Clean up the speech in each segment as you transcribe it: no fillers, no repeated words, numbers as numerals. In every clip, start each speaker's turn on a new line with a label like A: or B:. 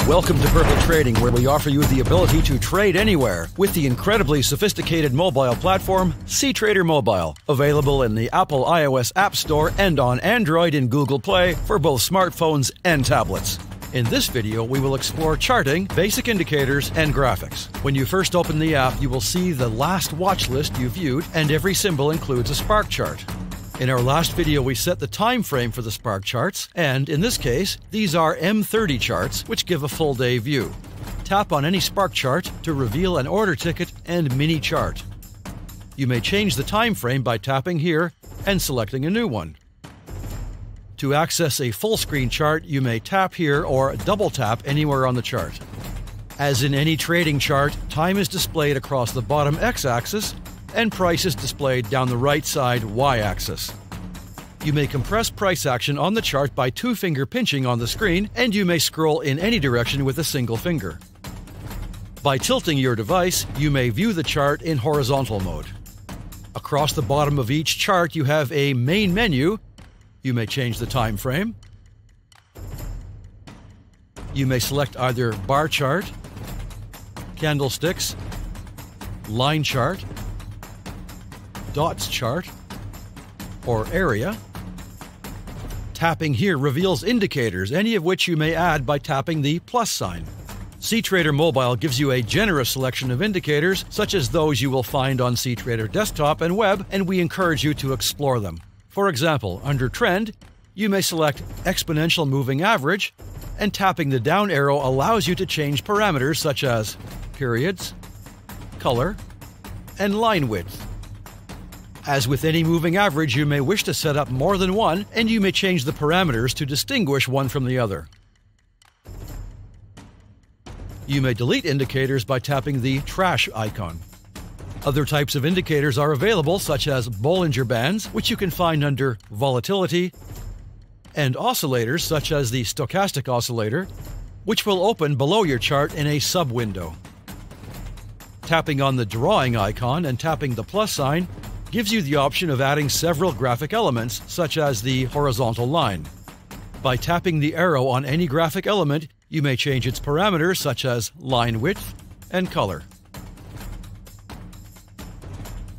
A: Welcome to Purple Trading, where we offer you the ability to trade anywhere with the incredibly sophisticated mobile platform cTrader Mobile, available in the Apple iOS App Store and on Android in Google Play for both smartphones and tablets. In this video, we will explore charting, basic indicators, and graphics. When you first open the app, you will see the last watch list you viewed, and every symbol includes a spark chart. In our last video, we set the time frame for the spark charts, and in this case, these are M30 charts, which give a full day view. Tap on any spark chart to reveal an order ticket and mini chart. You may change the time frame by tapping here and selecting a new one. To access a full screen chart, you may tap here or double tap anywhere on the chart. As in any trading chart, time is displayed across the bottom x-axis and price is displayed down the right side y-axis. You may compress price action on the chart by two-finger pinching on the screen, and you may scroll in any direction with a single finger. By tilting your device, you may view the chart in horizontal mode. Across the bottom of each chart, you have a main menu. You may change the time frame. You may select either bar chart, candlesticks, line chart, dots chart, or area. Tapping here reveals indicators, any of which you may add by tapping the plus sign. cTrader Mobile gives you a generous selection of indicators, such as those you will find on cTrader desktop and web, and we encourage you to explore them. For example, under Trend, you may select Exponential Moving Average, and tapping the down arrow allows you to change parameters such as periods, color, and line width. As with any moving average, you may wish to set up more than one, and you may change the parameters to distinguish one from the other. You may delete indicators by tapping the trash icon. Other types of indicators are available, such as Bollinger Bands, which you can find under Volatility, and oscillators, such as the Stochastic Oscillator, which will open below your chart in a sub-window. Tapping on the drawing icon and tapping the plus sign gives you the option of adding several graphic elements, such as the horizontal line. By tapping the arrow on any graphic element, you may change its parameters, such as line width and color.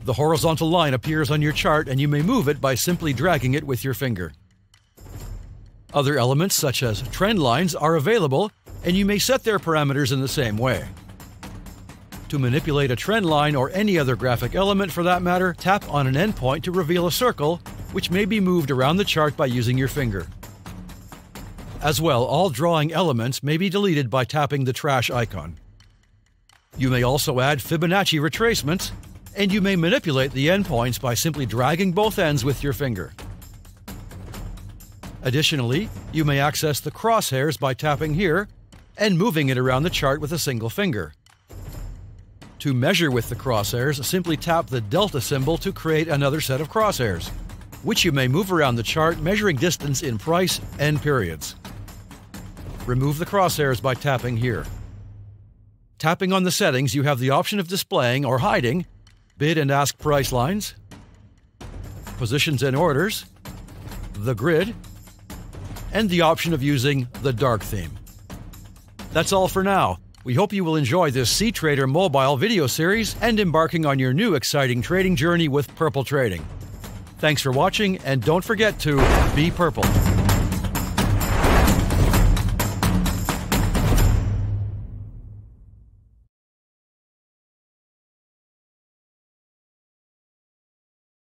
A: The horizontal line appears on your chart, and you may move it by simply dragging it with your finger. Other elements, such as trend lines, are available, and you may set their parameters in the same way. To manipulate a trend line or any other graphic element for that matter, tap on an endpoint to reveal a circle, which may be moved around the chart by using your finger. As well, all drawing elements may be deleted by tapping the trash icon. You may also add Fibonacci retracements, and you may manipulate the endpoints by simply dragging both ends with your finger. Additionally, you may access the crosshairs by tapping here and moving it around the chart with a single finger. To measure with the crosshairs, simply tap the delta symbol to create another set of crosshairs, which you may move around the chart, measuring distance in price and periods. Remove the crosshairs by tapping here. Tapping on the settings, you have the option of displaying or hiding bid and ask price lines, positions and orders, the grid, and the option of using the dark theme. That's all for now. We hope you will enjoy this cTrader Mobile video series and embarking on your new exciting trading journey with Purple Trading. Thanks for watching, and don't forget to be purple.